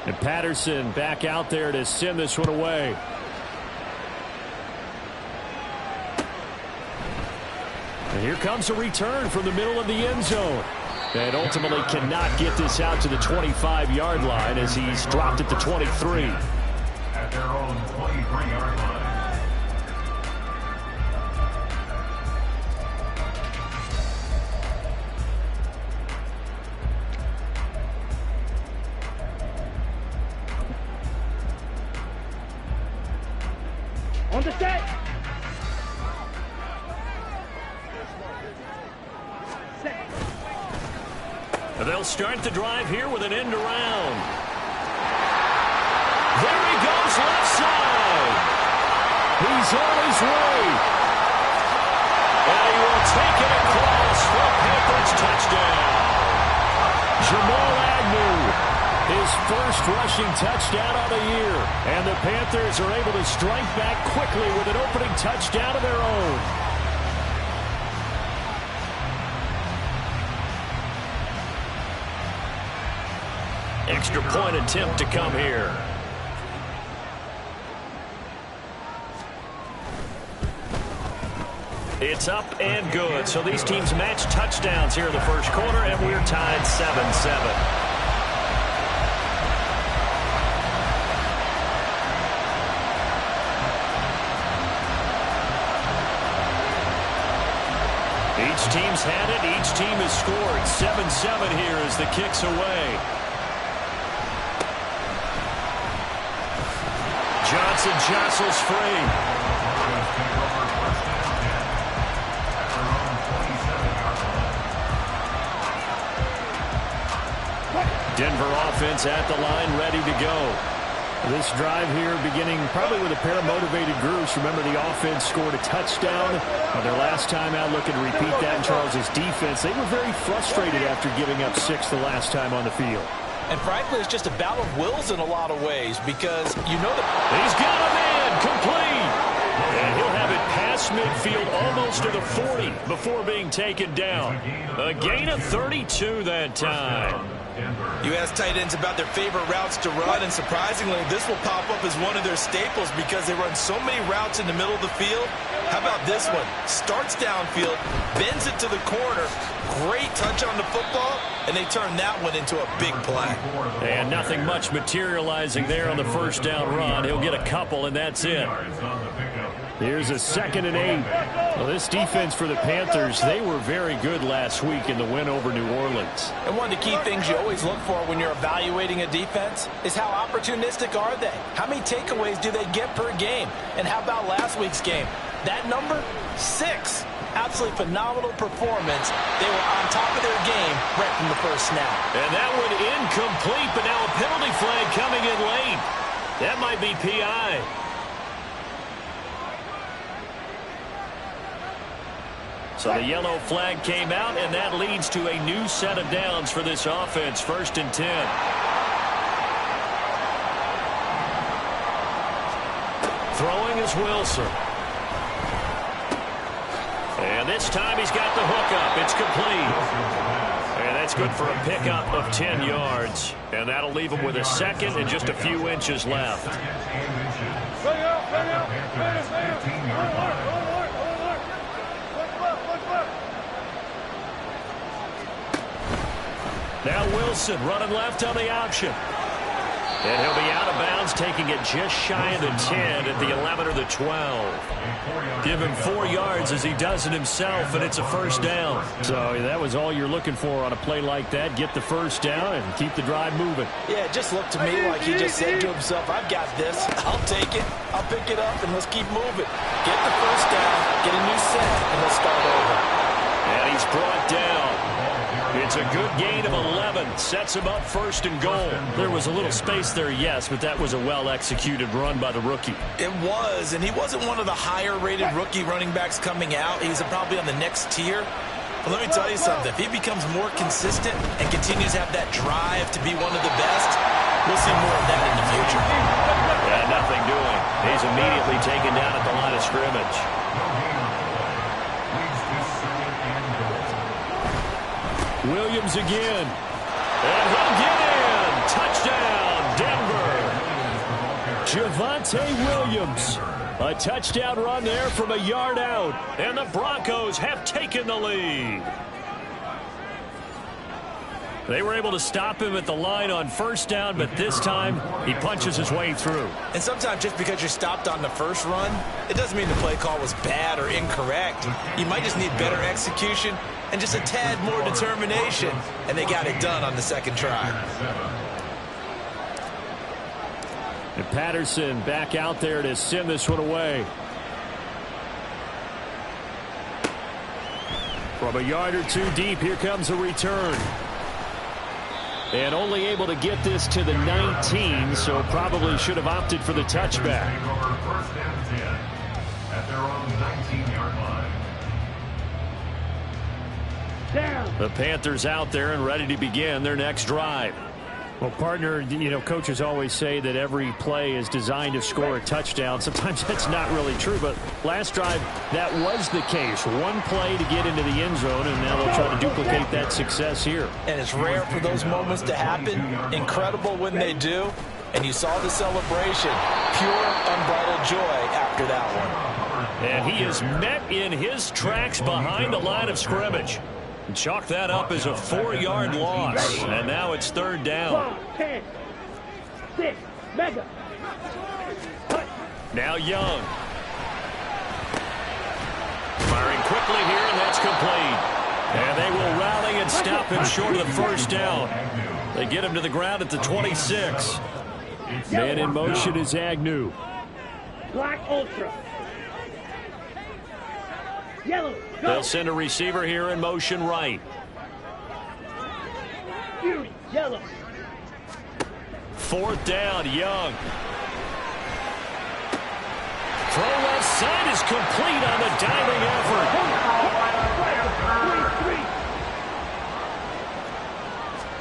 And Patterson back out there to send this one away. And here comes a return from the middle of the end zone. And ultimately cannot get this out to the 25-yard line as he's dropped at the 23. At their own 23-yard line. On the set. They'll start the drive here with an end around. There he goes left side. He's on his way. And he will take it across for a Panthers touchdown. Jamal Agnew, his first rushing touchdown of the year. And the Panthers are able to strike back quickly with an opening touchdown of their own. Extra point attempt to come here. It's up and good. So these teams match touchdowns here in the first quarter, and we're tied 7-7. Each team's had it. Each team has scored. 7-7 here as the kick's away. Johnson jostles free. Denver offense at the line, ready to go. This drive here beginning probably with a pair of motivated groups. Remember, the offense scored a touchdown. Their last time out, looking to repeat that in Charles' defense. They were very frustrated after giving up 6 the last time on the field. And frankly, it's just a battle of wills in a lot of ways because you know that he's got a man complete. And he'll have it past midfield almost to the 40 before being taken down. A gain of 32 that time. You ask tight ends about their favorite routes to run, and surprisingly, this will pop up as one of their staples because they run so many routes in the middle of the field. How about this one? Starts downfield, bends it to the corner, great touch on the football, and they turn that one into a big play. And nothing much materializing there on the first down run. He'll get a couple, and that's it. Here's a 2nd and 8. Well, this defense for the Panthers, they were very good last week in the win over New Orleans. And one of the key things you always look for when you're evaluating a defense is how opportunistic are they? How many takeaways do they get per game? And how about last week's game? That number, 6. Absolutely phenomenal performance. They were on top of their game right from the first snap. And that one incomplete, but now a penalty flag coming in late. That might be PI. So the yellow flag came out, and that leads to a new set of downs for this offense. 1st and 10. Throwing is Wilson. And this time he's got the hook up. It's complete. And that's good for a pickup of 10 yards. And that'll leave him with a 2nd and just a few inches left. Now Wilson running left on the option. And he'll be out of bounds, taking it just shy of the 10 at the 11 or the 12. Give him 4 yards as he does it himself, and it's a first down. So that was all you're looking for on a play like that. Get the first down and keep the drive moving. Yeah, it just looked to me like he just said to himself, I've got this. I'll take it. I'll pick it up, and let's keep moving. Get the first down, get a new set, and let's start over. And he's brought down. It's a good gain of 11. Sets him up 1st and goal. There was a little space there, yes, but that was a well-executed run by the rookie. It was, and he wasn't one of the higher-rated rookie running backs coming out. He's probably on the next tier. But let me tell you something. If he becomes more consistent and continues to have that drive to be one of the best, we'll see more of that in the future. Yeah, nothing doing. He's immediately taken down at the line of scrimmage. Williams again. And he'll get in. Touchdown, Denver. Javonte Williams. A touchdown run there from a yard out. And the Broncos have taken the lead. They were able to stop him at the line on first down, but this time he punches his way through. And sometimes just because you're stopped on the first run, it doesn't mean the play call was bad or incorrect. You might just need better execution and just a tad more determination, and they got it done on the second try. And Patterson back out there to send this one away. From a yard or two deep, here comes a return. And only able to get this to the 19, so probably should have opted for the touchback. First and 10 at their own 19-yard line. Down. The Panthers out there and ready to begin their next drive. Well, partner, you know, coaches always say that every play is designed to score a touchdown. Sometimes that's not really true, but last drive, that was the case. One play to get into the end zone, and now they'll try to duplicate that success here. And it's rare for those moments to happen. Incredible when they do. And you saw the celebration. Pure, unbridled joy after that one. And he is met in his tracks behind the line of scrimmage. Chalk that up as a 4-yard loss. And now it's third down. 10, 6, mega. Now Young. Firing quickly here, and that's complete. And they will rally and stop him short of the first down. They get him to the ground at the 26. Man in motion is Agnew. Black Ultra. Yellow. Go. They'll send a receiver here in motion right. Fury. Yellow. Fourth down, Young. Throw left side is complete on the diving effort.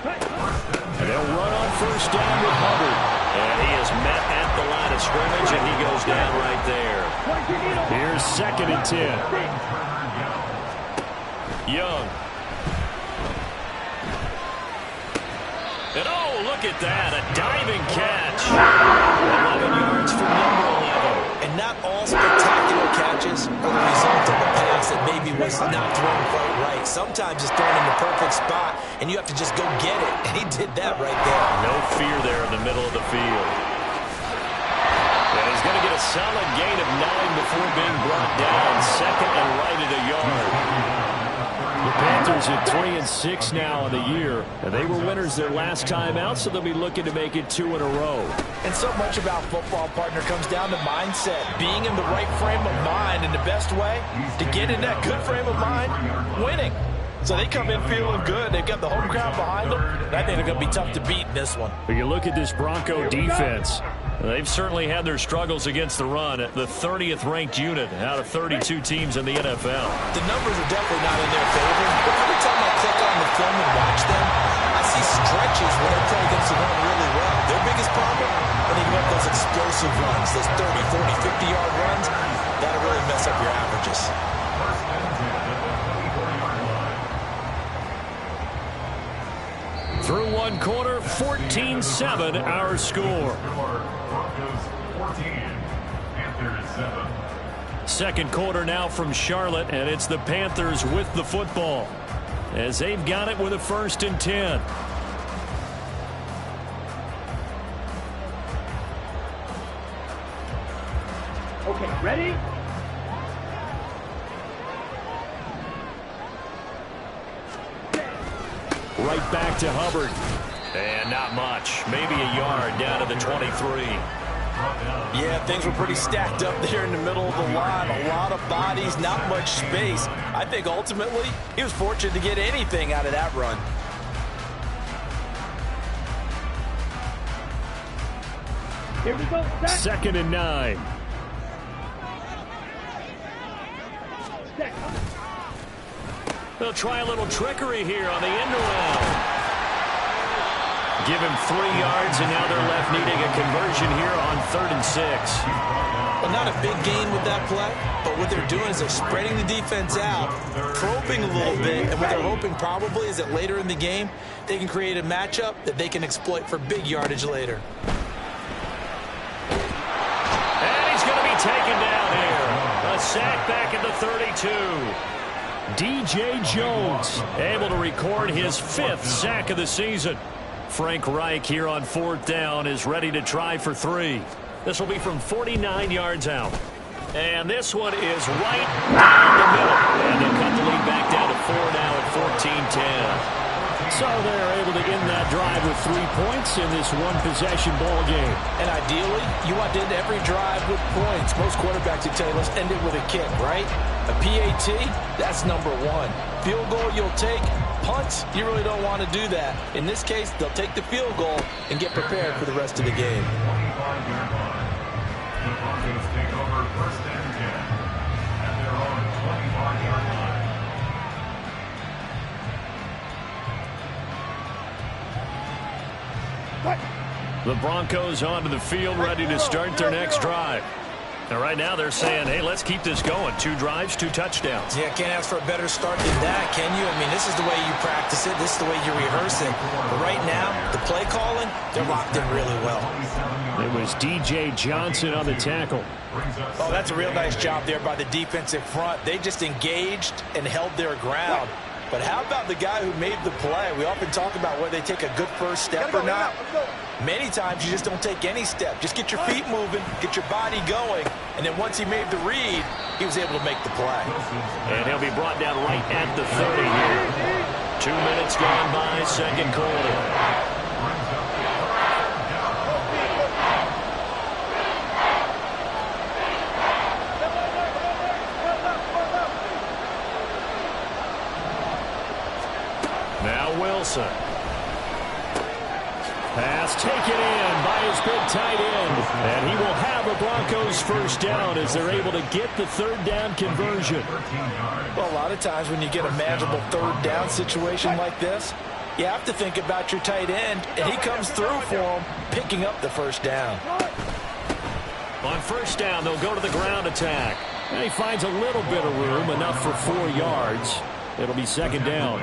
3. They'll run on first down with Hubbard. And he is met at the line of scrimmage, and he goes down right there. Here's second and 10. Young. And oh, look at that, a diving catch. 11 yards for number 11. And not all spectacular catches are the result of a pass that maybe was not thrown quite right. Sometimes it's thrown in the perfect spot, and you have to just go get it. And he did that right there. No fear there in the middle of the field. And he's going to get a solid gain of 9 before being brought down. Second and right at a yard. The Panthers at 3-6 now in the year. And they were winners their last time out, so they'll be looking to make it 2 in a row. And so much about football, partner, comes down to mindset. Being in the right frame of mind, and the best way to get in that good frame of mind, winning. So they come in feeling good. They've got the home crowd behind them. And I think they're going to be tough to beat in this one. When you look at this Bronco defense, they've certainly had their struggles against the run. The 30th ranked unit out of 32 teams in the NFL. The numbers are definitely not in their favor, but every time I click on the film and watch them, I see stretches where they play against the run really well. Their biggest problem, when they get those explosive runs, those 30, 40, 50-yard runs, that'll really mess up your averages. Through one quarter, 14-7 our score. Second quarter now from Charlotte, and it's the Panthers with the football as they've got it with a 1st and 10. Okay, ready? Right back to Hubbard. And not much. Maybe a yard down to the 23. Yeah, things were pretty stacked up there in the middle of the line. A lot of bodies, not much space. I think ultimately he was fortunate to get anything out of that run. Here we go. Set. 2nd and 9. Set. They'll try a little trickery here on the end around. Give him 3 yards, and now they're left needing a conversion here on 3rd and 6. Well, not a big gain with that play, but what they're doing is they're spreading the defense out, probing a little bit, and what they're hoping probably is that later in the game, they can create a matchup that they can exploit for big yardage later. taken down here. A sack back at the 32. D.J. Jones able to record his 5th sack of the season. Frank Reich here on 4th down is ready to try for 3. This will be from 49 yards out. And this one is right down the middle. And they'll cut the lead back down to 4 now at 14-10. So they're able to end that drive with 3 points in this one-possession ball game. And ideally, you want to end every drive with points. Most quarterbacks would tell you, let's end it with a kick, right? A PAT, that's number 1. Field goal you'll take. Punts, you really don't want to do that. In this case, they'll take the field goal and get prepared for the rest of the game. 25-yard line. The Broncos take over 1st and 10 at their own 25-yard line. The Broncos onto the field, ready to start their next drive. And right now they're saying, hey, let's keep this going. 2 drives, 2 touchdowns. Yeah, can't ask for a better start than that, can you? I mean, this is the way you practice it. This is the way you rehearse it. But right now, the play calling, they're locked in really well. It was D.J. Johnson on the tackle. Oh, that's a real nice job there by the defensive front. They just engaged and held their ground. But how about the guy who made the play? We often talk about whether they take a good first step or not. Many times you just don't take any step. Just get your feet moving, get your body going, and then once he made the read, he was able to make the play. And he'll be brought down right at the 30 here. 2 minutes gone by, second quarter. Wilson. Pass taken in by his big tight end. And he will have a Broncos first down as they're able to get the 3rd down conversion. Well, a lot of times when you get a manageable 3rd down situation like this, you have to think about your tight end, and he comes through for him, picking up the first down. On first down, they'll go to the ground attack. And he finds a little bit of room, enough for 4 yards. It'll be 2nd down.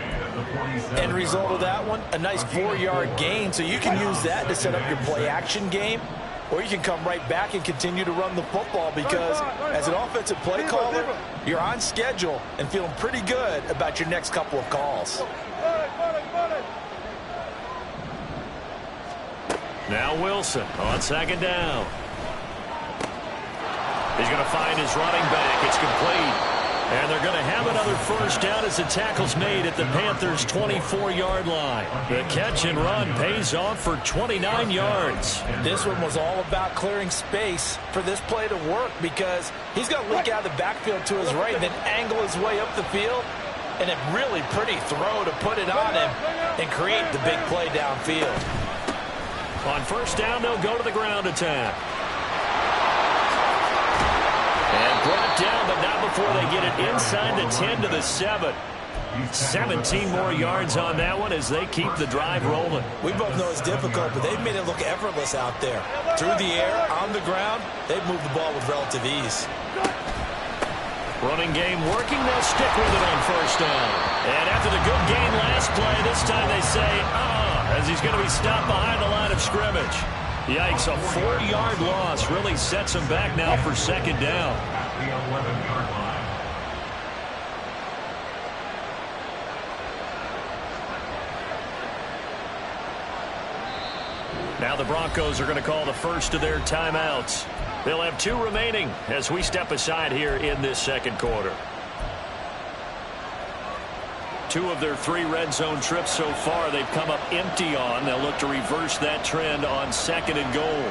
End result of that one, a nice 4-yard gain, so you can use that to set up your play-action game, or you can come right back and continue to run the football because as an offensive play caller, you're on schedule and feeling pretty good about your next couple of calls. Now Wilson on 2nd down. He's going to find his running back. It's complete. And they're going to have another first down as the tackle's made at the Panthers' 24-yard line. The catch and run pays off for 29 yards. This one was all about clearing space for this play to work because he's going to leak out of the backfield to his right and then angle his way up the field. And a really pretty throw to put it on him and create the big play downfield. On first down, they'll go to the ground attack. And brought down, but not before they get it inside the 10 to the 7. 17 more yards on that one as they keep the drive rolling. We both know it's difficult, but they've made it look effortless out there. Through the air, on the ground, they've moved the ball with relative ease. Running game working, they'll stick with it on first down. And after the good gain last play, this time they say, as he's going to be stopped behind the line of scrimmage. Yikes, a 4-yard loss really sets him back now for 2nd down. At the 11-yard line. Now the Broncos are going to call the first of their timeouts. They'll have 2 remaining as we step aside here in this 2nd quarter. 2 of their 3 red zone trips so far they've come up empty on. They'll look to reverse that trend on 2nd and goal.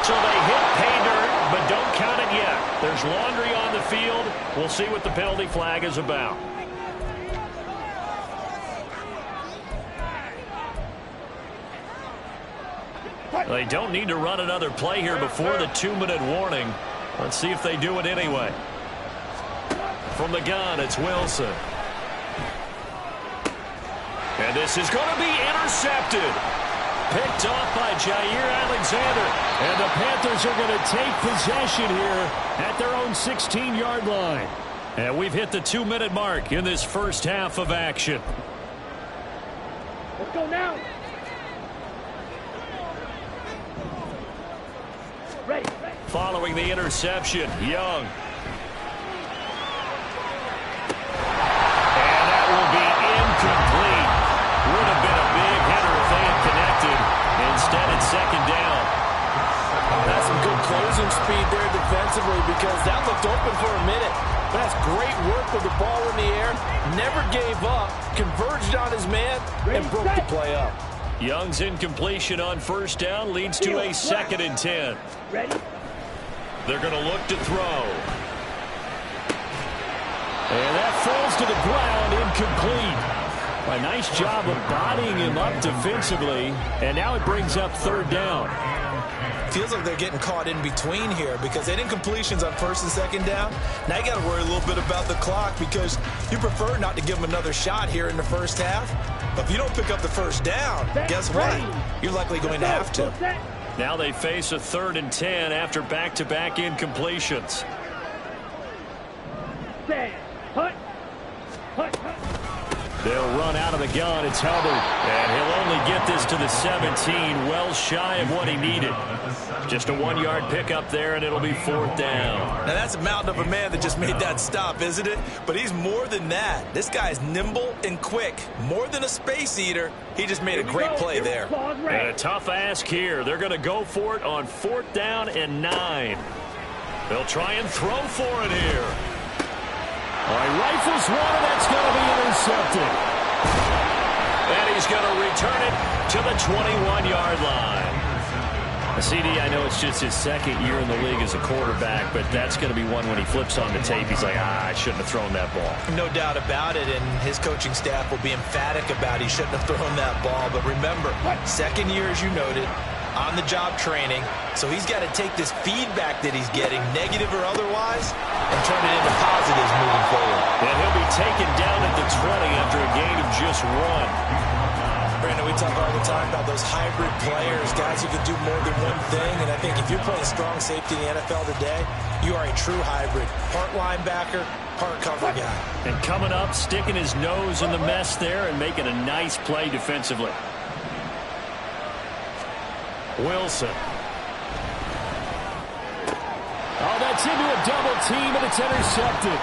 So they hit pay dirt, but don't count it yet. There's laundry on the field. We'll see what the penalty flag is about. They don't need to run another play here before the 2-minute warning. Let's see if they do it anyway. From the gun, it's Wilson. And this is going to be intercepted. Picked off by Jair Alexander. And the Panthers are going to take possession here at their own 16-yard line. And we've hit the 2-minute mark in this first half of action. Let's go now. Ready. Following the interception, Young. And that will be incomplete. Would have been a big hitter if they had connected. Instead, it's second down. That's some good closing speed there defensively because that looked open for a minute. That's great work with the ball in the air. Never gave up, converged on his man, and broke the play up. Young's incompletion on first down leads to a 2nd and 10. Ready. They're going to look to throw. And that falls to the ground, incomplete. A nice job of bodying him up defensively. And now it brings up 3rd down. Feels like they're getting caught in between here because they didn't completions on 1st and 2nd down. Now you got to worry a little bit about the clock because you prefer not to give them another shot here in the first half. But if you don't pick up the first down, guess what? You're likely going to have to. Now they face a 3rd and 10 after back-to-back incompletions. Hut. They'll run out of the gun. It's Hubbard. And he'll only get this to the 17, well shy of what he needed. Just a 1-yard pickup there, and it'll be 4th down. Now, that's a mountain of a man that just made that stop, isn't it? But he's more than that. This guy's nimble and quick. More than a space eater. He just made a great play there. And a tough ask here. They're going to go for it on 4th down and 9. They'll try and throw for it here. All right, rifles one, and that's going to be intercepted. And he's going to return it to the 21-yard line. CD, I know it's just his 2nd year in the league as a quarterback, but that's going to be one when he flips on the tape. He's like, I shouldn't have thrown that ball. No doubt about it, and his coaching staff will be emphatic about he shouldn't have thrown that ball. But remember, 2nd year, as you noted, on-the-job training. So he's got to take this feedback that he's getting, negative or otherwise, and turn it into positives moving forward. And he'll be taken down at the 20 after a gain of just 1. Brandon, we talk all the time about those hybrid players, guys who can do more than one thing. And I think if you're playing strong safety in the NFL today, you are a true hybrid. Part linebacker, part cover guy. And coming up, sticking his nose in the mess there and making a nice play defensively. Wilson. Oh, that's into a double team, and it's intercepted.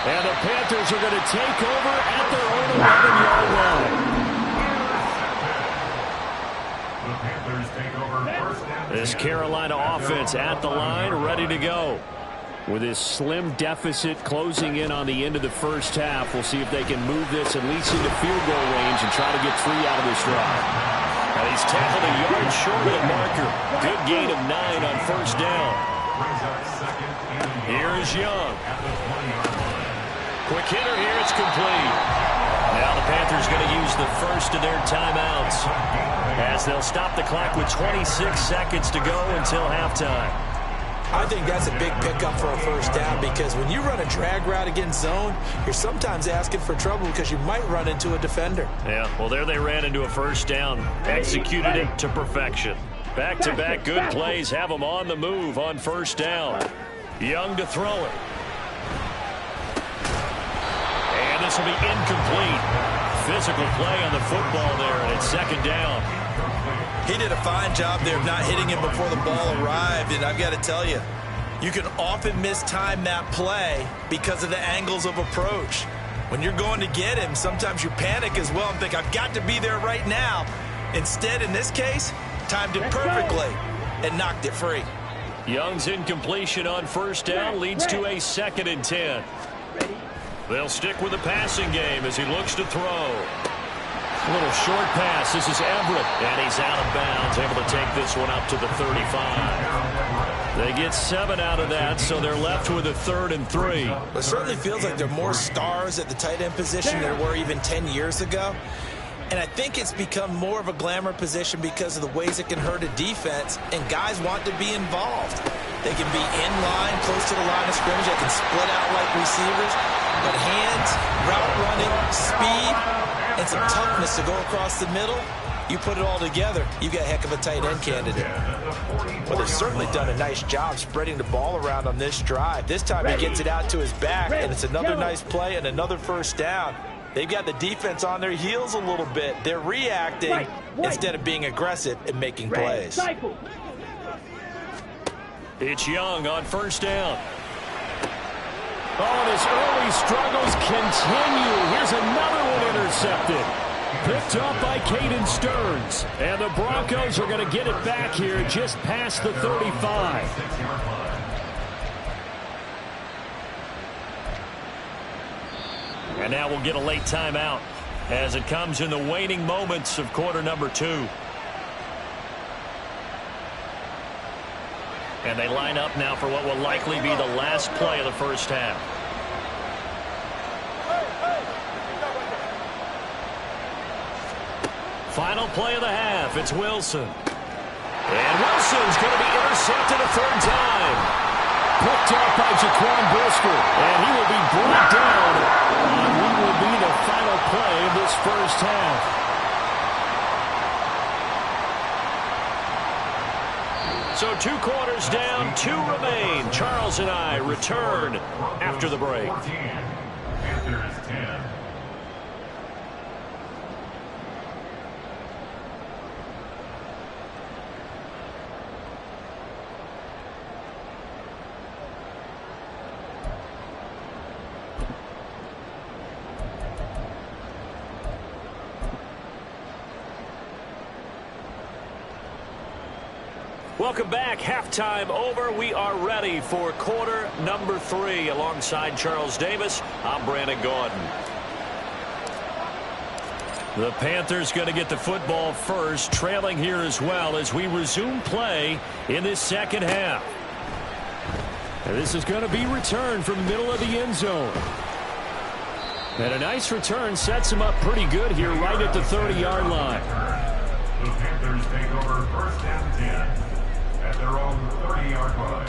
And the Panthers are going to take over at their own 11-yard line. The Panthers take over 1st and 10. This Carolina offense at the line, ready to go. With his slim deficit closing in on the end of the first half, we'll see if they can move this at least into field goal range and try to get 3 out of this drive. And he's tackled a yard short of the marker. Good gain of 9 on first down. Here is Young. Quick hitter here, it's complete. Now the Panthers going to use the first of their timeouts as they'll stop the clock with 26 seconds to go until halftime. I think that's a big pickup for a first down because when you run a drag route against zone, you're sometimes asking for trouble because you might run into a defender. Yeah, well, there they ran into a first down, executed it to perfection. Back-to-back good plays have them on the move on first down. Young to throw it. And this will be incomplete. Physical play on the football there, and it's 2nd down. He did a fine job there of not hitting him before the ball arrived, and I've got to tell you, you can often mistime that play because of the angles of approach. When you're going to get him, sometimes you panic as well and think, I've got to be there right now. Instead, in this case, timed it perfectly and knocked it free. Young's incompletion on first down leads to a 2nd and 10. They'll stick with the passing game as he looks to throw. A little short pass. This is Everett, and he's out of bounds, able to take this one up to the 35. They get 7 out of that, so they're left with a 3rd and 3. It certainly feels like there are more stars at the tight end position than there were even 10 years ago. And I think it's become more of a glamour position because of the ways it can hurt a defense, and guys want to be involved. They can be in line, close to the line of scrimmage. They can split out like receivers. But hands, route running, speed, and some toughness to go across the middle, you put it all together, you got a heck of a tight end candidate. Well, they've certainly done a nice job spreading the ball around on this drive. This time he gets it out to his back, and it's another nice play and another first down. They've got the defense on their heels a little bit. They're reacting instead of being aggressive and making plays. Cycle. It's Young on first down. Oh, his early struggles continue. Here's another one intercepted. Picked up by Caden Stearns. And the Broncos are going to get it back here just past the 35. And now we'll get a late timeout as it comes in the waning moments of quarter number 2. And they line up now for what will likely be the last play of the first half. Final play of the half. It's Wilson. And Wilson's going to be intercepted a third time. Picked up by Jaquan Brisker. And he will be brought down. And he will be the final play of this first half. So 2 quarters down, 2 remain. Charles and I return after the break. 14, Panthers 10. Welcome back. Halftime over. We are ready for quarter number 3. Alongside Charles Davis, I'm Brandon Gordon. The Panthers going to get the football first, trailing here as well as we resume play in this second half. And this is going to be returned from the middle of the end zone. And a nice return sets him up pretty good here right at the 30-yard line. The Panthers take over first and 10 at their own 30-yard line.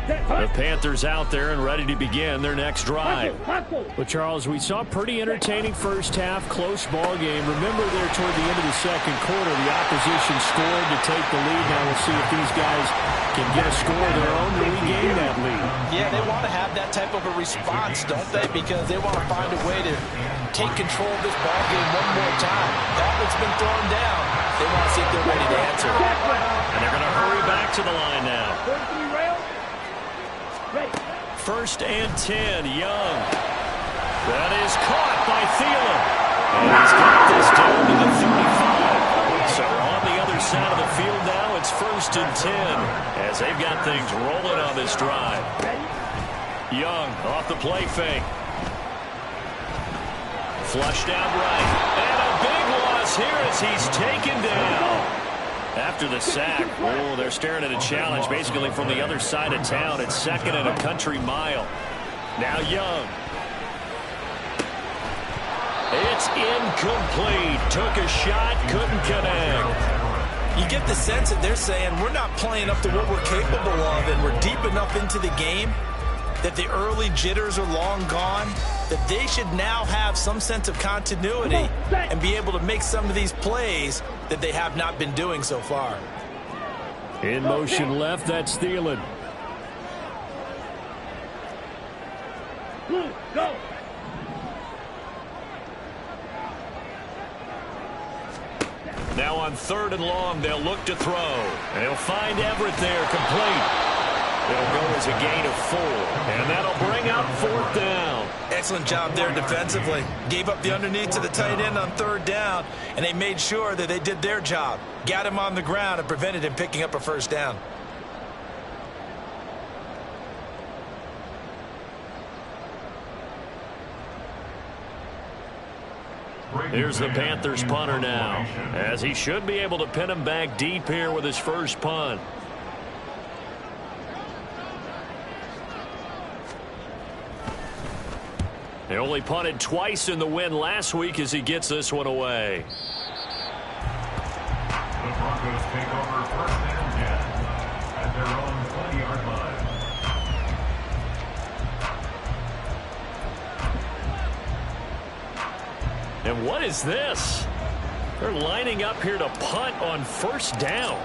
The Panthers out there and ready to begin their next drive. But, Charles, we saw a pretty entertaining first half, close ball game. Remember there toward the end of the second quarter, the opposition scored to take the lead. Now we'll see if these guys can get a score of their own to regain that lead. Yeah, they want to have that type of a response, don't they? Because they want to find a way to take control of this ball game one more time. That one's been thrown down. They want to see if they're ready to answer. And they're going to hurry back to the line now. First and 10, Young. That is caught by Thielen. And he's got this down to the 35. So on the other side of the field now, it's first and 10 as they've got things rolling on this drive. Young off the play fake. Flushed out right. And a big loss here as he's taken down. After the sack, oh, they're staring at a challenge basically from the other side of town. It's second and a country mile. Now Young. It's incomplete. Took a shot, couldn't connect. You get the sense that they're saying we're not playing up to what we're capable of, and we're deep enough into the game that the early jitters are long gone, that they should now have some sense of continuity and be able to make some of these plays that they have not been doing so far. In motion left, that's Thielen. Go. Now on 3rd and long, they'll look to throw. And he'll find Everett there, complete. It'll go as a gain of 4. And that'll bring up 4th down. Excellent job there defensively. Gave up the underneath to the tight end on 3rd down, and they made sure that they did their job. Got him on the ground and prevented him picking up a first down. Here's the Panthers punter now, as he should be able to pin him back deep here with his first punt. They only punted twice in the win last week as he gets this one away. The Broncos take over first and 10 at their own 20-yard line. And what is this? They're lining up here to punt on first down.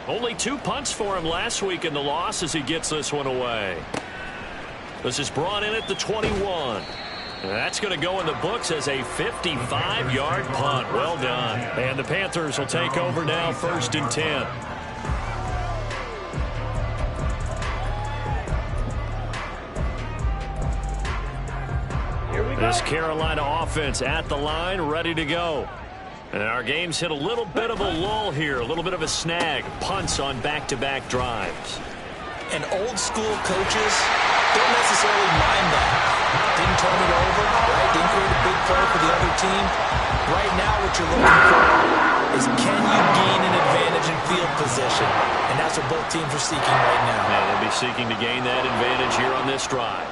Only 2 punts for him last week in the loss as he gets this one away. This is brought in at the 21. And that's going to go in the books as a 55-yard punt. Well done. And the Panthers will take over now, 1st and 10. This Carolina offense at the line, ready to go. And our game's hit a little bit of a lull here, a little bit of a snag. Punts on back-to-back drives. And old-school coaches don't necessarily mind that. Didn't turn it over, right? Didn't create a big play for the other team. Right now what you're looking for is can you gain an advantage in field position? And that's what both teams are seeking right now. Yeah, they'll be seeking to gain that advantage here on this drive.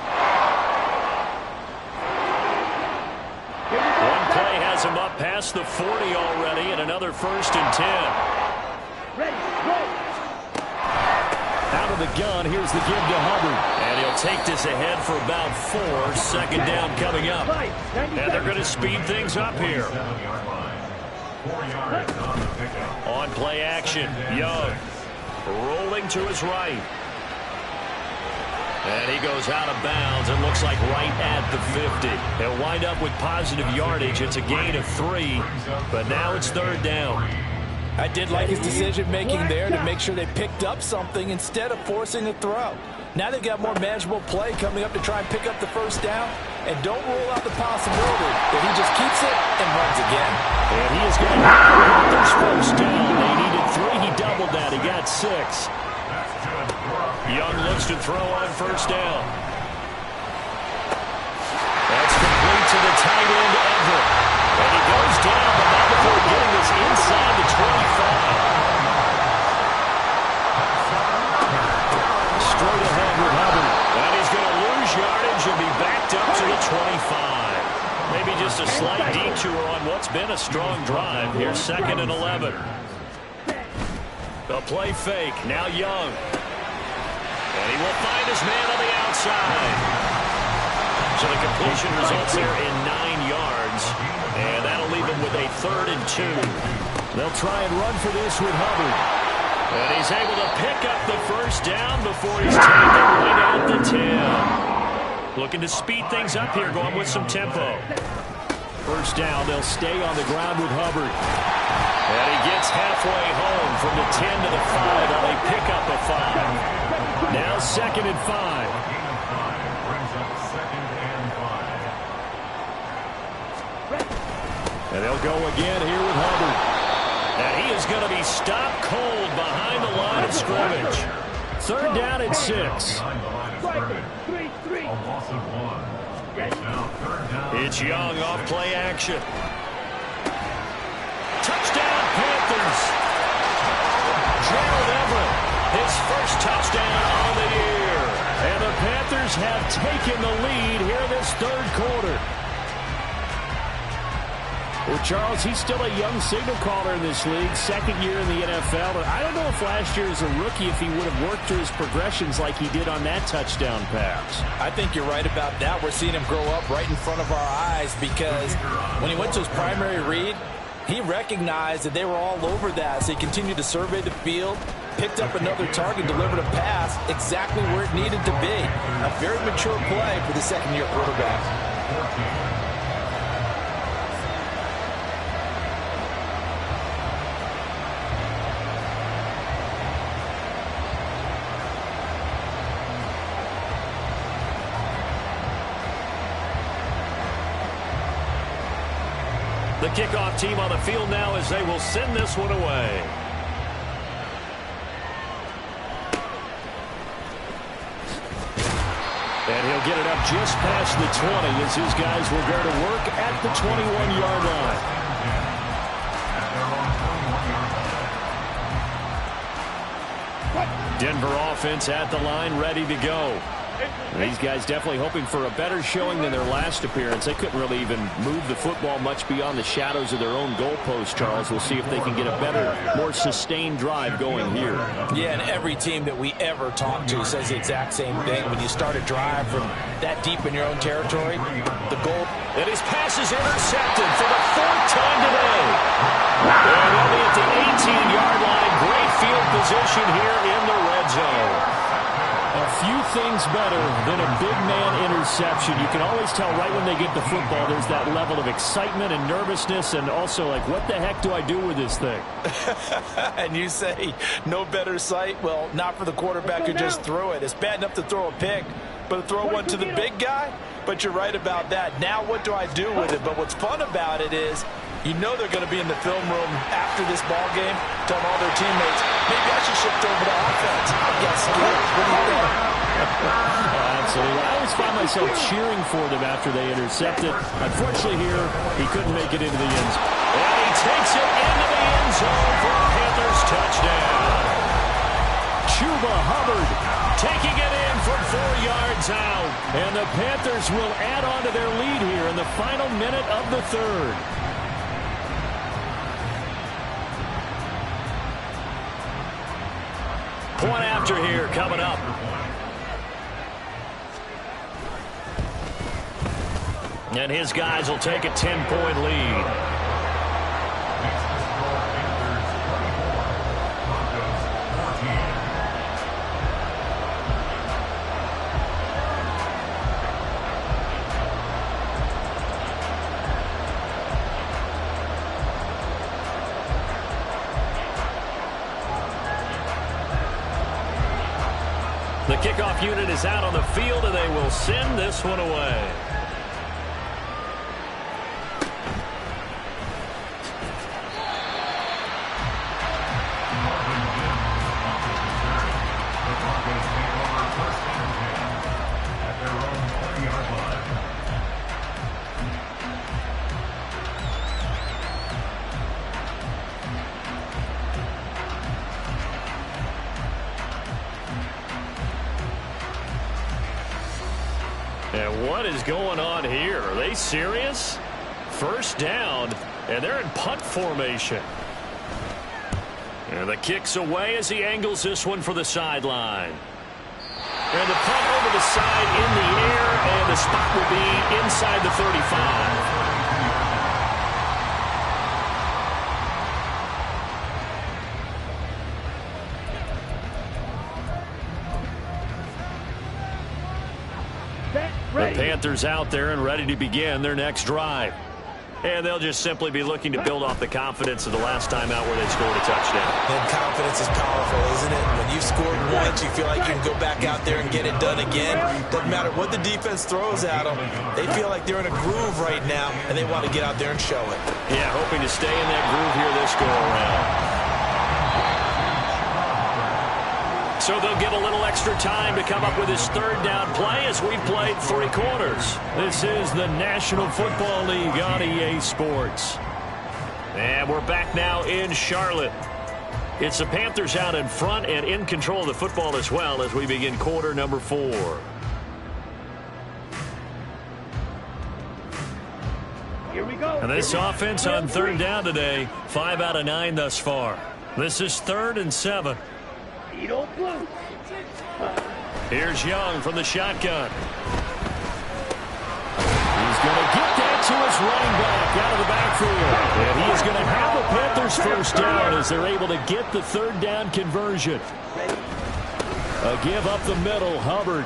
One play has him up past the 40 already, and another 1st and 10. Ready, go. Out of the gun, here's the give to Hubbard. And he'll take this ahead for about 4. 2nd down coming up. And they're going to speed things up here. 7-yard line. 4 yards on the pickup. On play action, Young rolling to his right. And he goes out of bounds. It looks like right at the 50. He'll wind up with positive yardage. It's a gain of 3, but now it's 3rd down. I did like his decision-making there to make sure they picked up something instead of forcing a throw. Now they've got more manageable play coming up to try and pick up the 1st down. And don't rule out the possibility that he just keeps it and runs again. And he is going to get this 1st down. They needed 3. He doubled that. He got 6. Young looks to throw on 1st down. That's complete to the tight end, Everett. And he goes down, but not before getting this inside the 25. Straight ahead with Hubbard. And he's going to lose yardage and be backed up to the 25. Maybe just a slight detour on what's been a strong drive. Here's 2nd and 11. A play fake. Now Young. And he will find his man on the outside. So the completion results there in 9 yards. And that'll leave him with a 3rd and 2. They'll try and run for this with Hubbard. And he's able to pick up the 1st down before he's taken right at the 10. Looking to speed things up here, going with some tempo. 1st down, they'll stay on the ground with Hubbard. And he gets halfway home from the 10 to the 5 while they pick up a 5. Now 2nd and 5. Brings up 2nd and 5. And they'll go again here with Hubbard. And he is going to be stopped cold behind the line of scrimmage. 3rd down and 6. Behind the line of scrimmage. 3-3. A loss of 1. It's now 3rd down. It's Young off play action. Touchdown Panthers. Gerald Everett, his 1st touchdown on the year. And the Panthers have taken the lead here this 3rd quarter. Well, Charles, he's still a young signal caller in this league, 2nd year in the NFL. But I don't know if last year as a rookie if he would have worked through his progressions like he did on that touchdown pass. I think you're right about that. We're seeing him grow up right in front of our eyes because when he went to his primary read, he recognized that they were all over that, so he continued to survey the field, picked up another target, delivered a pass exactly where it needed to be. A very mature play for the 2nd-year quarterback. The kickoff team on the field now as they will send this one away. And he'll get it up just past the 20 as his guys will go to work at the 21-yard line. Denver offense at the line, ready to go. These guys definitely hoping for a better showing than their last appearance. They couldn't really even move the football much beyond the shadows of their own goalpost, Charles. We'll see if they can get a better, more sustained drive going here. Yeah, and every team that we ever talk to says the exact same thing. When you start a drive from that deep in your own territory, the goal... And his pass is intercepted for the 4th time today. And he'll be at the 18-yard line. Great field position here in the red zone. A few things better than a big man interception. You can always tell right when they get the football, there's that level of excitement and nervousness, and also like, what the heck do I do with this thing? And you say no better sight? Well, not for the quarterback who just threw it. It's bad enough to throw a pick, but to throw one to the big guy? But you're right about that. Now what do I do with it? But what's fun about it is you know they're going to be in the film room after this ball game, telling all their teammates, maybe I should shift over to offense. Yes, what do you think? Absolutely. I always find myself cheering for them after they intercept it. Unfortunately here, he couldn't make it into the end zone. And he takes it into the end zone for a Panthers touchdown. Chuba Hubbard taking it in from 4 yards out. And the Panthers will add on to their lead here in the final minute of the third. Point after here coming up. And his guys will take a 10-point lead. The kickoff unit is out on the field, and they will send this one away. And what is going on here? Are they serious? First down, and they're in punt formation. And the kick's away as he angles this one for the sideline. And the punt over the side in the air, and the spot will be inside the 35. The Panthers out there and ready to begin their next drive. And they'll just simply be looking to build off the confidence of the last time out where they scored a touchdown. And confidence is powerful, isn't it? When you've scored once, you feel like you can go back out there and get it done again. Doesn't matter what the defense throws at them. They feel like they're in a groove right now, and they want to get out there and show it. Yeah, hoping to stay in that groove here this go-around. So they'll get a little extra time to come up with his third down play as we've played 3 quarters. This is the National Football League on EA Sports. And we're back now in Charlotte. It's the Panthers out in front and in control of the football as well as we begin quarter number 4. Here we go. And this offense on third down today, 5 out of 9 thus far. This is 3rd and 7. Here's Young from the shotgun. He's going to get that to his running back out of the backfield. And he is going to have the Panthers first down as they're able to get the third down conversion. A give up the middle, Hubbard.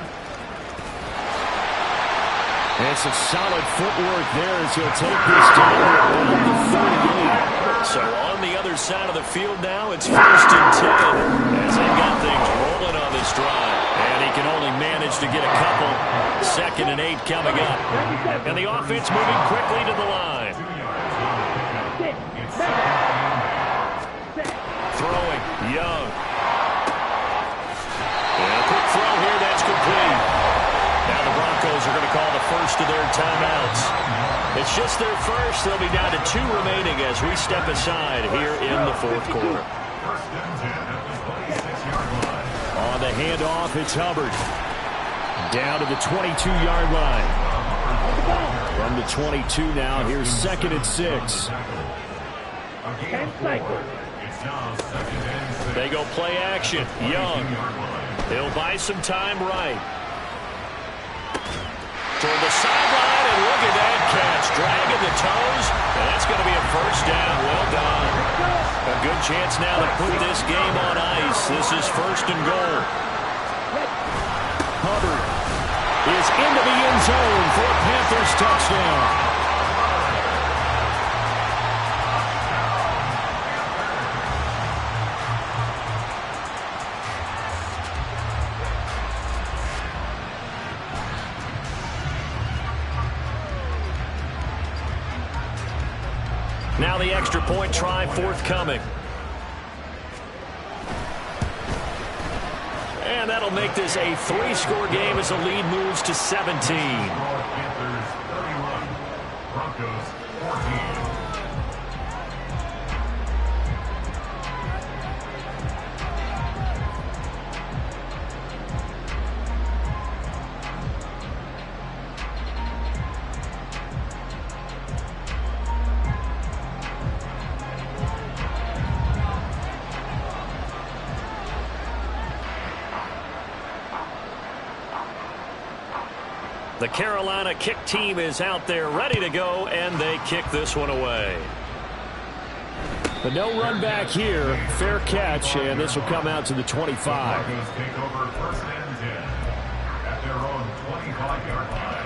And some solid footwork there as he'll take this down at the 38. So on the other side of the field now, it's 1st and 10 as they've got things rolling on this drive. And he can only manage to get a couple. 2nd and 8 coming up. And the offense moving quickly to the line. Throwing, Young. And a quick throw here, that's complete. Now the Broncos are going to call the first of their timeouts. It's just their first. They'll be down to 2 remaining as we step aside here in the 4th quarter. On the handoff, it's Hubbard. Down to the 22-yard line. From the 22 now, here's 2nd and 6. They go play action. Young. He'll buy some time right. Toward the sideline, and look at that catch. It's dragging the toes, and that's going to be a first down. Well done. A good chance now to put this game on ice. This is first and goal. Hubbard is into the end zone for a Panthers touchdown. Now the extra point try forthcoming. And that'll make this a 3-score game as the lead moves to 17. Panthers 31, Broncos 14. The Carolina kick team is out there ready to go, and they kick this one away. But no run back here. Fair catch, and this will come out to the 25. Broncos take over first and 10 at their own 25-yard line.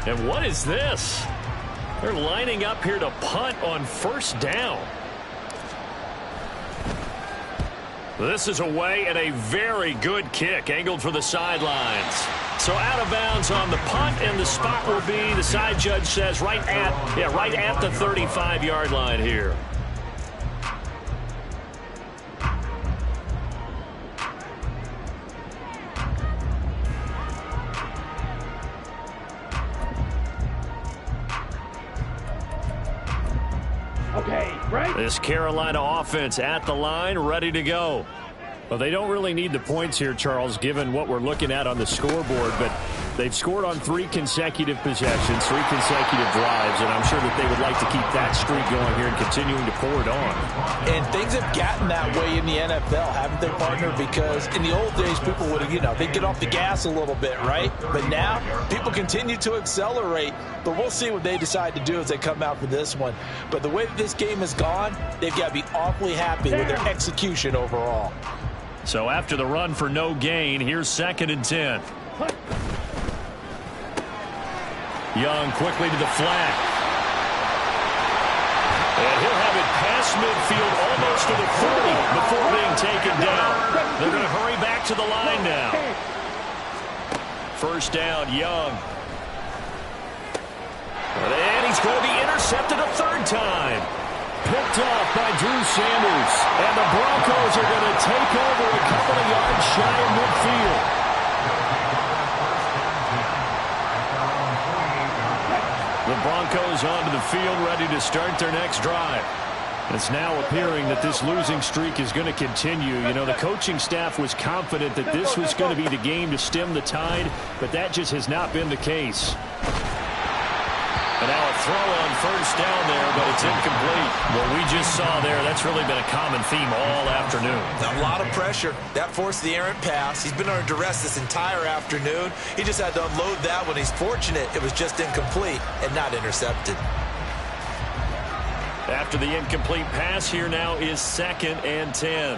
And what is this? They're lining up here to punt on first down. This is away and a very good kick angled for the sidelines. So out of bounds on the punt, and the spot will be, the side judge says, right at the 35-yard line here. This Carolina offense at the line, ready to go. Well, they don't really need the points here, Charles, given what we're looking at on the scoreboard, but they've scored on 3 consecutive possessions, 3 consecutive drives, and I'm sure that they would like to keep that streak going here and continuing to pour it on. And things have gotten that way in the NFL, haven't they, partner? Because in the old days, people would have, they'd get off the gas a little bit, right? But now, people continue to accelerate, but we'll see what they decide to do as they come out for this one. But the way that this game has gone, they've got to be awfully happy with their execution overall. So after the run for no gain, here's 2nd and 10. Young quickly to the flat. And he'll have it past midfield almost to the 40 before being taken down. They're going to hurry back to the line now. First down, Young. And he's going to be intercepted a 3rd time. Picked off by Drew Sanders. And the Broncos are going to take over a couple of yards shy of midfield. The Broncos onto the field, ready to start their next drive. It's now appearing that this losing streak is going to continue. The coaching staff was confident that this was going to be the game to stem the tide, but that just has not been the case. And now a throw on first down there, but it's incomplete. What we just saw there, that's really been a common theme all afternoon. A lot of pressure. That forced the errant pass. He's been under duress this entire afternoon. He just had to unload that one. He's fortunate it was just incomplete and not intercepted. After the incomplete pass, here now is 2nd and 10.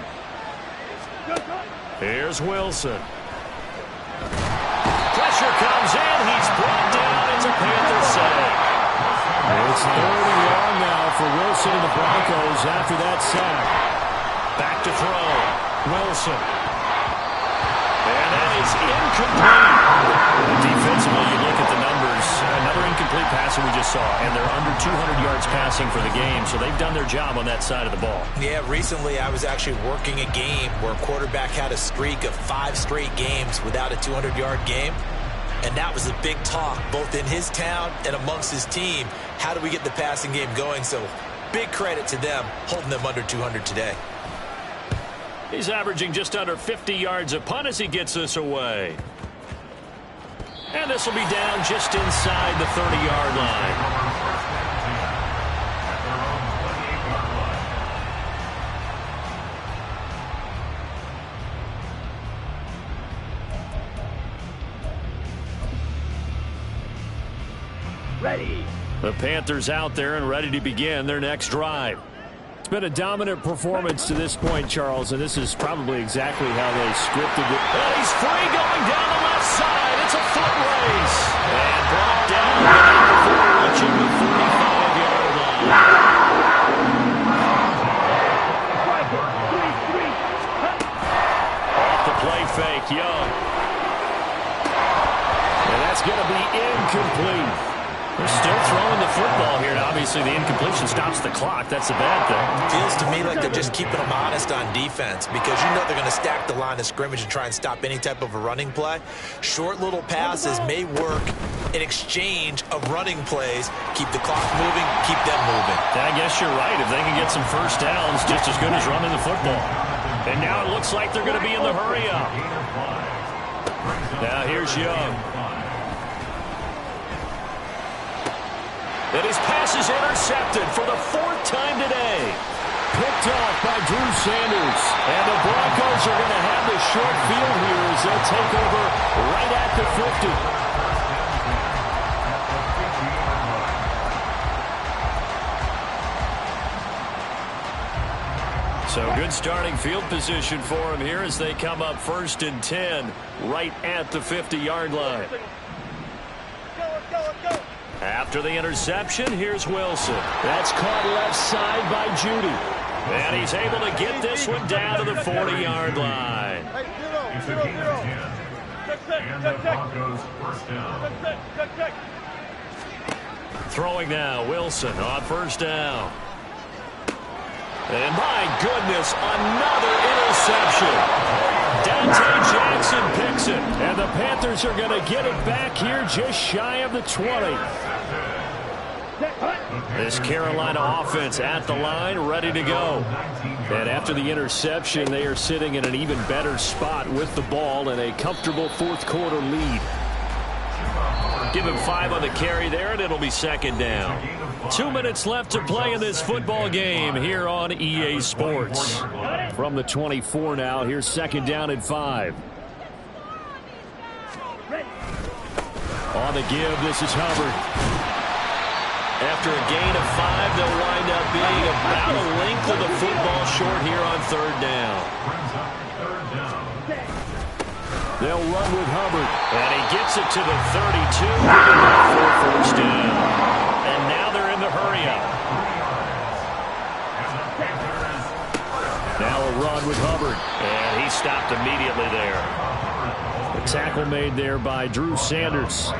Here's Wilson. Pressure comes in. He's brought down. It's a Panther save. It's 3rd and long now for Wilson and the Broncos after that sack. Back to throw. Wilson. And that is incomplete. Defensively, you look at the numbers. Another incomplete pass that we just saw, and they're under 200 yards passing for the game, so they've done their job on that side of the ball. Yeah, recently I was actually working a game where a quarterback had a streak of 5 straight games without a 200-yard game. And that was a big talk, both in his town and amongst his team. How do we get the passing game going? So big credit to them, holding them under 200 today. He's averaging just under 50 yards a punt as he gets this away. And this will be down just inside the 30-yard line. Ready. The Panthers out there and ready to begin their next drive. It's been a dominant performance to this point, Charles, and this is probably exactly how they scripted it. And he's free going down the left side. It's a foot race. And brought down before reaching the 45-yard line. Off the play fake, Young. And that's going to be incomplete. They're still throwing the football here, and obviously the incompletion stops the clock. That's a bad thing. Feels to me like they're just keeping them honest on defense because you know they're going to stack the line of scrimmage and try and stop any type of a running play. Short little passes may work in exchange of running plays. Keep the clock moving, keep them moving. I guess you're right. If they can get some first downs, just as good as running the football. And now it looks like they're going to be in the hurry-up. Now here's Young. And his pass is intercepted for the 4th time today. Picked off by Drew Sanders. And the Broncos are going to have the short field here as they'll take over right at the 50. So good starting field position for him here as they come up 1st and 10 right at the 50-yard line. After the interception, here's Wilson. That's caught left side by Judy. And he's able to get this one down to the 40-yard line. It's a gain of 10. And the Broncos first down. Throwing now, Wilson on 1st down. And my goodness, another interception. Dante Jackson picks it. And the Panthers are going to get it back here just shy of the 20. This Carolina offense at the line, ready to go. And after the interception, they are sitting in an even better spot with the ball and a comfortable 4th quarter lead. Give him 5 on the carry there, and it'll be 2nd down. 2 minutes left to play in this football game here on EA Sports. From the 24 now, here's 2nd down and 5. On the give, this is Hubbard. After a gain of 5, they'll wind up being about a length of the football short here on 3rd down. They'll run with Hubbard. And he gets it to the 32 for a 1st down. And now they're in the hurry-up. Now a run with Hubbard. And he stopped immediately there. The tackle made there by Drew Sanders.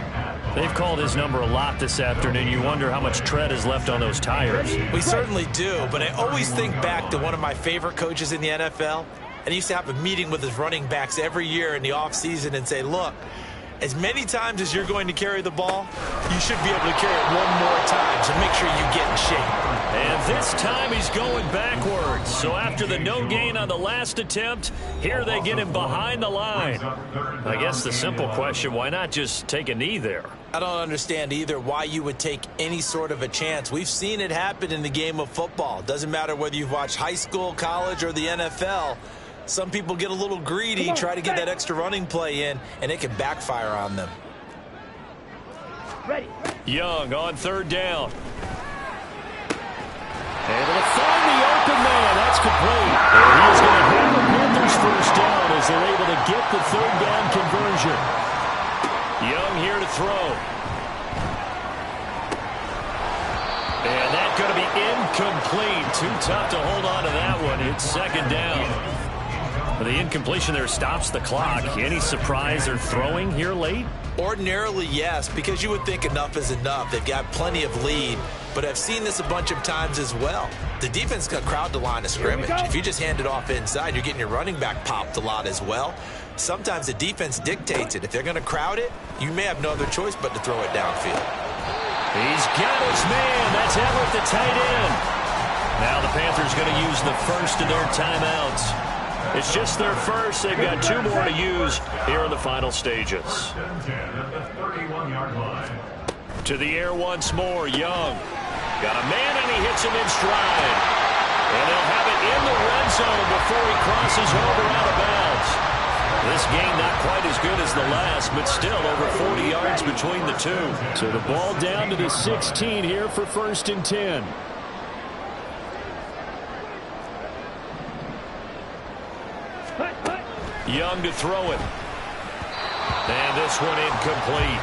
They've called his number a lot this afternoon. You wonder how much tread is left on those tires. We certainly do, but I always think back to one of my favorite coaches in the NFL. And he used to have a meeting with his running backs every year in the offseason and say, look, as many times as you're going to carry the ball, you should be able to carry it one more time, so make sure you get in shape. And this time he's going backwards. So after the no gain on the last attempt, here they get him behind the line. I guess the simple question, why not just take a knee there? I don't understand either why you would take any sort of a chance. We've seen it happen in the game of football. Doesn't matter whether you've watched high school, college, or the NFL. Some people get a little greedy, try to get that extra running play in, and it can backfire on them. Ready. Young on 3rd down. Able to find the open man. That's complete. And he's going to have the Panthers 1st down as they're able to get the 3rd down conversion. Young here to throw. And that's going to be incomplete. Too tough to hold on to that one. It's 2nd down. The incompletion there stops the clock. Any surprise they're throwing here late? Ordinarily, yes, because you would think enough is enough. They've got plenty of lead, but I've seen this a bunch of times as well. The defense can crowd the line of scrimmage. If you just hand it off inside, you're getting your running back popped a lot as well. Sometimes the defense dictates it. If they're going to crowd it, you may have no other choice but to throw it downfield. He's got his man. That's Everett, the tight end. Now the Panthers going to use the first of their timeouts. It's just their first. They've got 2 more to use here in the final stages. To the air once more, Young. Got a man, and he hits him in stride. And they'll have it in the red zone before he crosses over out of bounds. This game not quite as good as the last, but still over 40 yards between the two. So the ball down to the 16 here for 1st and 10. Young to throw it. And this one incomplete.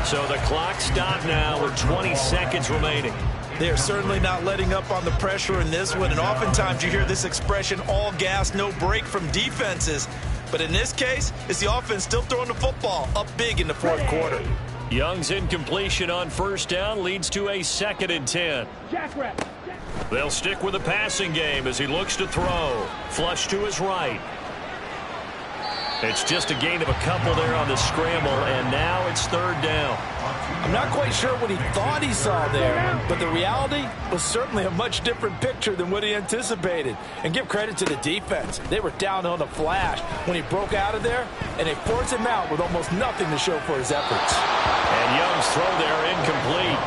So the clock stopped now with 20 seconds remaining. They're certainly not letting up on the pressure in this one, and oftentimes you hear this expression, all gas, no break from defenses. But in this case, it's the offense still throwing the football up big in the 4th quarter. Young's incompletion on 1st down leads to a 2nd and 10. They'll stick with the passing game as he looks to throw. Flush to his right. It's just a gain of a couple there on the scramble, and now it's 3rd down. I'm not quite sure what he thought he saw there, but the reality was certainly a much different picture than what he anticipated. And give credit to the defense. They were down on a flash when he broke out of there, and they forced him out with almost nothing to show for his efforts. And Young's throw there incomplete.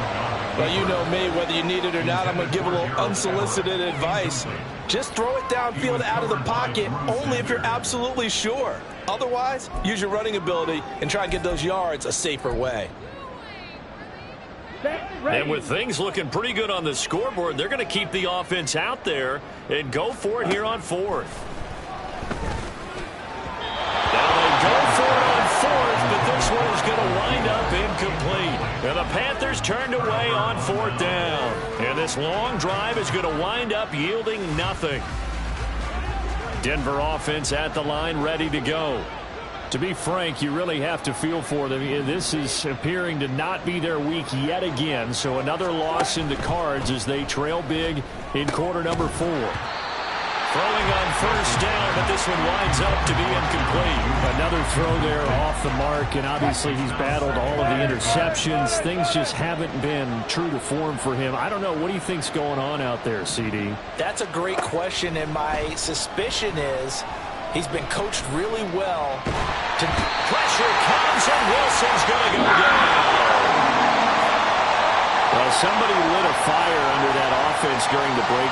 Well, you know me, whether you need it or not, I'm going to give a little unsolicited advice. Just throw it downfield out of the pocket only if you're absolutely sure. Otherwise, use your running ability and try and get those yards a safer way. And with things looking pretty good on the scoreboard, they're going to keep the offense out there and go for it here on 4th. Now they go for it on 4th, but this one is going to wind up incomplete. And the Panthers turned away on 4th down. And this long drive is going to wind up yielding nothing. Denver offense at the line, ready to go. To be frank, you really have to feel for them. This is appearing to not be their week yet again. So another loss in the cards as they trail big in quarter number 4. Throwing on 1st down, but this one winds up to be incomplete. Another throw there off the mark, and obviously he's battled all of the interceptions. Things just haven't been true to form for him. I don't know. What do you think's going on out there, CD? That's a great question, and my suspicion is he's been coached really well. Pressure comes, and Wilson's going to go down. Well, somebody lit a fire under that offense during the break.